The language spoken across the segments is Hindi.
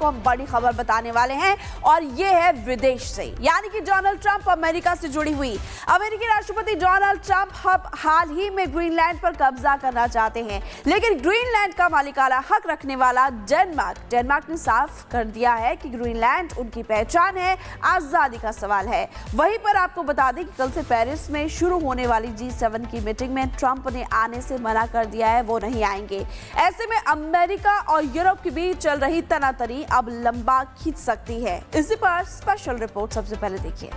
आपको हम बड़ी खबर बताने वाले हैं और ये है विदेश से, यानी कि डोनाल्ड ट्रंप अमेरिका से जुड़ी हुई। अमेरिकी राष्ट्रपति डोनाल्ड ट्रंप हाल ही में ग्रीनलैंड पर कब्जा करना चाहते हैं, लेकिन ग्रीनलैंड का मालिकाना हक रखने वाला डेनमार्क ने साफ कर दिया है कि ग्रीनलैंड उनकी पहचान है, आजादी का सवाल है। वहीं पर आपको बता दें कि कल से पेरिस में शुरू होने वाली G7 की मीटिंग में ट्रंप ने आने से मना कर दिया है, वो नहीं आएंगे। ऐसे में अमेरिका और यूरोप के बीच चल रही तनातनी अब लंबा खींच सकती है। इसी पर स्पेशल रिपोर्ट सबसे पहले देखिए।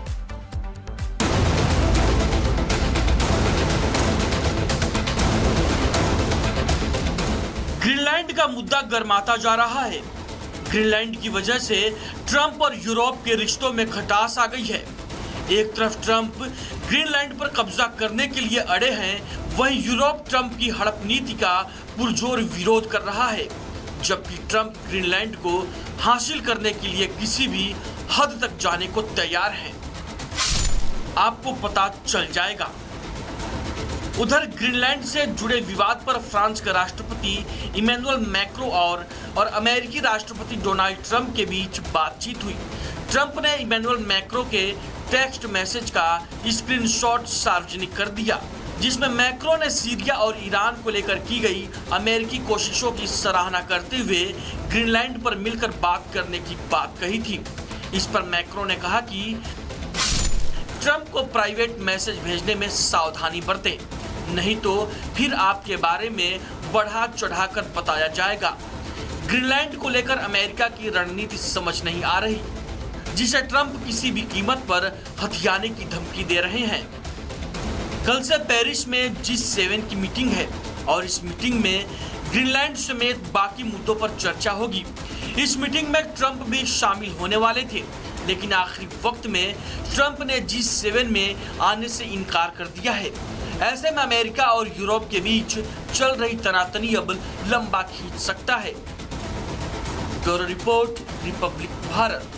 ग्रीनलैंड का मुद्दा गर्माता जा रहा है। ग्रीनलैंड की वजह से ट्रंप और यूरोप के रिश्तों में खटास आ गई है। एक तरफ ट्रंप ग्रीनलैंड पर कब्जा करने के लिए अड़े हैं, वहीं यूरोप ट्रंप की हड़प नीति का पुरजोर विरोध कर रहा है, जबकि ट्रंप ग्रीनलैंड को हासिल करने के लिए किसी भी हद तक जाने को तैयार है। आपको पता चल जाएगा। उधर ग्रीनलैंड से जुड़े विवाद पर फ्रांस के राष्ट्रपति इमैनुअल मैक्रों और अमेरिकी राष्ट्रपति डोनाल्ड ट्रंप के बीच बातचीत हुई। ट्रंप ने इमैनुअल मैक्रों के टेक्स्ट मैसेज का स्क्रीनशॉट सार्वजनिक कर दिया, जिसमें मैक्रों ने सीरिया और ईरान को लेकर की गई अमेरिकी कोशिशों की सराहना करते हुए ग्रीनलैंड पर मिलकर बात करने की बात कही थी। इस पर मैक्रों ने कहा कि ट्रंप को प्राइवेट मैसेज भेजने में सावधानी बरतें, नहीं तो फिर आपके बारे में बढ़ा चढ़ाकर बताया जाएगा। ग्रीनलैंड को लेकर अमेरिका की रणनीति समझ नहीं आ रही, जिसे ट्रंप किसी भी कीमत पर हथियाने की धमकी दे रहे हैं। कल से पेरिस में G7 की मीटिंग है और इस मीटिंग में ग्रीनलैंड समेत बाकी मुद्दों पर चर्चा होगी। इस मीटिंग में ट्रंप भी शामिल होने वाले थे, लेकिन आखिरी वक्त में ट्रंप ने G7 में आने से इनकार कर दिया है। ऐसे में अमेरिका और यूरोप के बीच चल रही तनातनी अब लंबा खींच सकता है। Bureau report, Republic Bharat.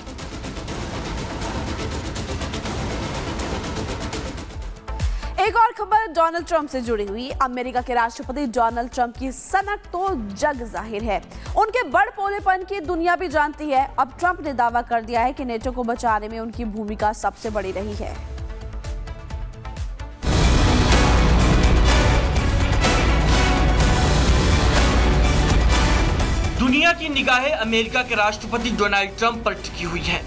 एक और खबर डोनाल्ड ट्रंप से जुड़ी हुई। अमेरिका के राष्ट्रपति डोनाल्ड ट्रंप की सनक तो जग जाहिर है, उनके बड़पोलेपन की दुनिया भी जानती है। अब ट्रंप ने दावा कर दिया है कि नेटो को बचाने में उनकी भूमिका सबसे बड़ी रही है। दुनिया की निगाहें अमेरिका के राष्ट्रपति डोनाल्ड ट्रंप पर टिकी हुई हैं।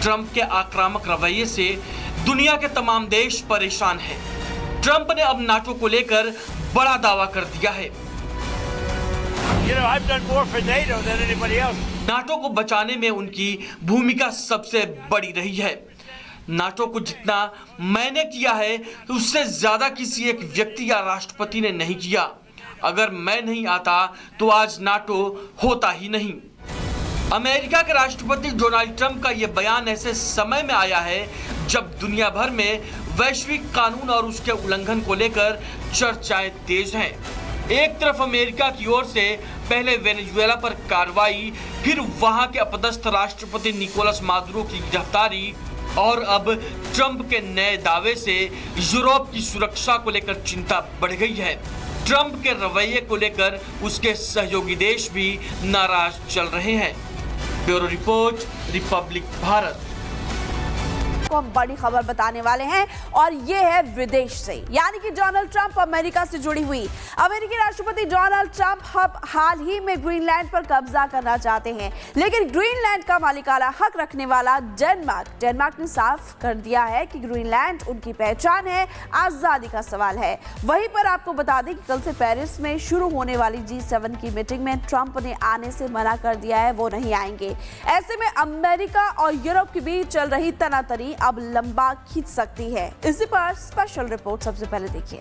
ट्रंप के आक्रामक रवैये से दुनिया के तमाम देश परेशान हैं। ट्रंप ने अब नाटो को लेकर बड़ा दावा कर दिया है। नाटो को बचाने में उनकी भूमिका सबसे बड़ी रही है। नाटो को जितना मैंने किया है, उससे ज्यादा किसी एक व्यक्ति या राष्ट्रपति ने नहीं किया। अगर मैं नहीं आता तो आज नाटो होता ही नहीं। अमेरिका के राष्ट्रपति डोनाल्ड ट्रंप का यह बयान ऐसे समय में आया है जब दुनिया भर में वैश्विक कानून और उसके उल्लंघन को लेकर चर्चाएं तेज हैं। एक तरफ अमेरिका की ओर से पहले वेनेजुएला पर कार्रवाई, फिर वहां के अपदस्थ राष्ट्रपति निकोलस मादुरो की गिरफ्तारी और अब ट्रंप के नए दावे से यूरोप की सुरक्षा को लेकर चिंता बढ़ गई है। ट्रंप के रवैये को लेकर उसके सहयोगी देश भी नाराज चल रहे हैं। Bureau report, Republic Bharat. को हम बड़ी खबर बताने वाले हैं और ये है विदेश से, यानी कि डोनाल्ड ट्रंप अमेरिका से जुड़ी हुई। अमेरिकी राष्ट्रपति डोनाल्ड ट्रंप हाल ही में ग्रीनलैंड पर कब्जा करना चाहते हैं, लेकिन ग्रीनलैंड का मालिकाना हक रखने वाला डेनमार्क ने साफ कर दिया है कि ग्रीनलैंड उनकी पहचान है, आजादी का सवाल है। वहीं पर आपको बता दें कि कल से पेरिस में शुरू होने वाली G7 की मीटिंग में ट्रंप ने आने से मना कर दिया है, वो नहीं आएंगे। ऐसे में अमेरिका और यूरोप के बीच चल रही तनातनी अब लंबा खींच सकती है। इसी पर स्पेशल रिपोर्ट सबसे पहले देखिए।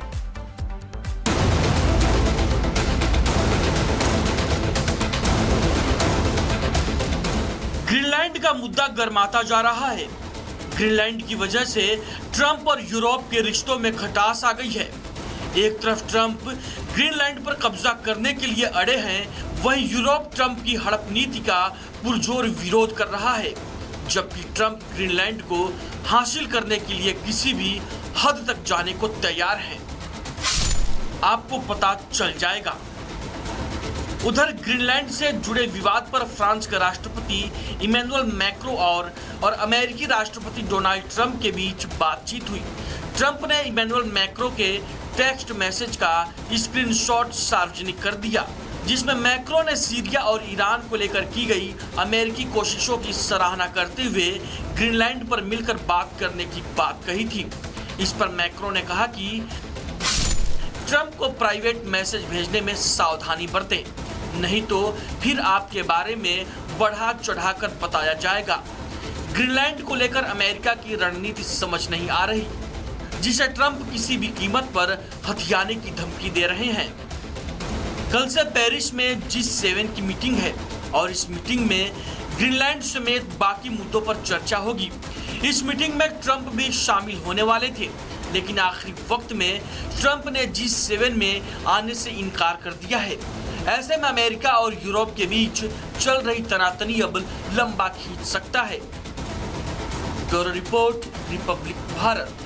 ग्रीनलैंड का मुद्दा गर्माता जा रहा है। ग्रीनलैंड की वजह से ट्रंप और यूरोप के रिश्तों में खटास आ गई है। एक तरफ ट्रंप ग्रीनलैंड पर कब्जा करने के लिए अड़े हैं, वहीं यूरोप ट्रंप की हड़प नीति का पुरजोर विरोध कर रहा है, जबकि ट्रंप ग्रीनलैंड को हासिल करने के लिए किसी भी हद तक जाने को तैयार है। आपको पता चल जाएगा। उधर ग्रीनलैंड से जुड़े विवाद पर फ्रांस के राष्ट्रपति इमैनुअल मैक्रो और अमेरिकी राष्ट्रपति डोनाल्ड ट्रंप के बीच बातचीत हुई। ट्रंप ने इमैनुअल मैक्रो के टेक्स्ट मैसेज का स्क्रीनशॉट सार्वजनिक कर दिया, जिसमें मैक्रो ने सीरिया और ईरान को लेकर की गई अमेरिकी कोशिशों की सराहना करते हुए ग्रीनलैंड पर मिलकर बात करने की बात कही थी। इस पर मैक्रो ने कहा कि ट्रंप को प्राइवेट मैसेज भेजने में सावधानी बरतें, नहीं तो फिर आपके बारे में बढ़ा चढ़ाकर बताया जाएगा। ग्रीनलैंड को लेकर अमेरिका की रणनीति समझ नहीं आ रही, जिसे ट्रंप किसी भी कीमत पर हथियाने की धमकी दे रहे हैं। कल से पेरिस में G7 की मीटिंग है और इस मीटिंग में ग्रीनलैंड समेत बाकी मुद्दों पर चर्चा होगी। इस मीटिंग में ट्रंप भी शामिल होने वाले थे, लेकिन आखिरी वक्त में ट्रंप ने G7 में आने से इनकार कर दिया है। ऐसे में अमेरिका और यूरोप के बीच चल रही तनातनी अब लंबा खींच सकता है। Bureau report, Republic Bharat.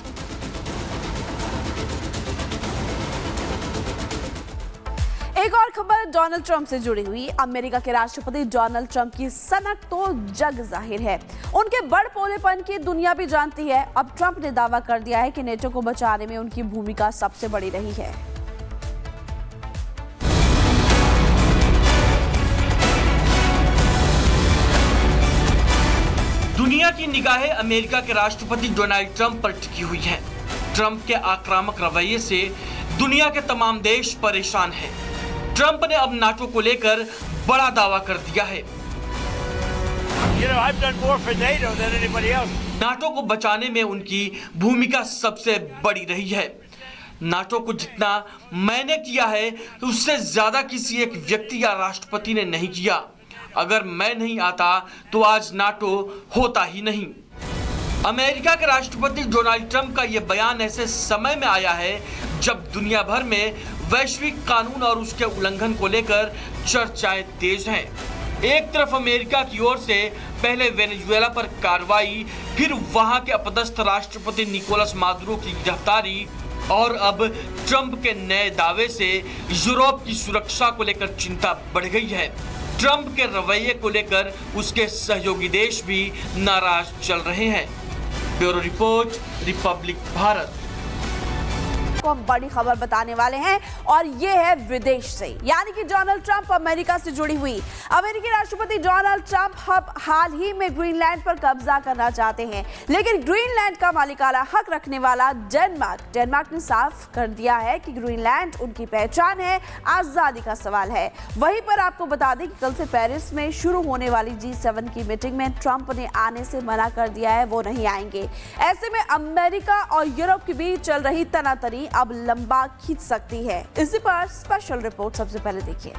एक और खबर डोनाल्ड ट्रंप से जुड़ी हुई। अमेरिका के राष्ट्रपति डोनाल्ड ट्रंप की सनक तो जग जाहिर है, उनके बड़पोलेपन की दुनिया भी जानती है। अब ट्रंप ने दावा कर दिया है कि नेटो को बचाने में उनकी भूमिका सबसे बड़ी रही है। दुनिया की निगाहें अमेरिका के राष्ट्रपति डोनाल्ड ट्रंप पर टिकी हुई हैं। ट्रंप के आक्रामक रवैये से दुनिया के तमाम देश परेशान हैं। ट्रंप ने अब नाटो को लेकर बड़ा दावा कर दिया है। नाटो को बचाने में उनकी भूमिका सबसे बड़ी रही है। नाटो को जितना मैंने किया है उससे ज्यादा किसी एक व्यक्ति या राष्ट्रपति ने नहीं किया। अगर मैं नहीं आता तो आज नाटो होता ही नहीं। अमेरिका के राष्ट्रपति डोनाल्ड ट्रंप का यह बयान ऐसे समय में आया है जब दुनिया भर में वैश्विक कानून और उसके उल्लंघन को लेकर चर्चाएं तेज हैं। एक तरफ अमेरिका की ओर से पहले वेनेजुएला पर कार्रवाई, फिर वहां के अपदस्थ राष्ट्रपति निकोलस मादुरो की गिरफ्तारी और अब ट्रंप के नए दावे से यूरोप की सुरक्षा को लेकर चिंता बढ़ गई है। ट्रंप के रवैये को लेकर उसके सहयोगी देश भी नाराज चल रहे हैं। Bureau report, Republic Bharat. को हम बड़ी खबर बताने वाले हैं और ये है विदेश से, यानी कि डोनाल्ड ट्रंप अमेरिका से जुड़ी हुई। अमेरिकी राष्ट्रपति डोनाल्ड ट्रंप हाल ही में ग्रीनलैंड पर कब्जा करना चाहते हैं, लेकिन ग्रीनलैंड का मालिकाना हक रखने वाला डेनमार्क ने साफ कर दिया है कि ग्रीनलैंड उनकी पहचान है, आजादी का सवाल है। वहीं पर आपको बता दें कि कल से पेरिस में शुरू होने वाली G7 की मीटिंग में ट्रंप ने आने से मना कर दिया है, वो नहीं आएंगे। ऐसे में अमेरिका और यूरोप के बीच चल रही तनातनी अब लंबा खींच सकती है। इसी पर स्पेशल रिपोर्ट सबसे पहले देखिए।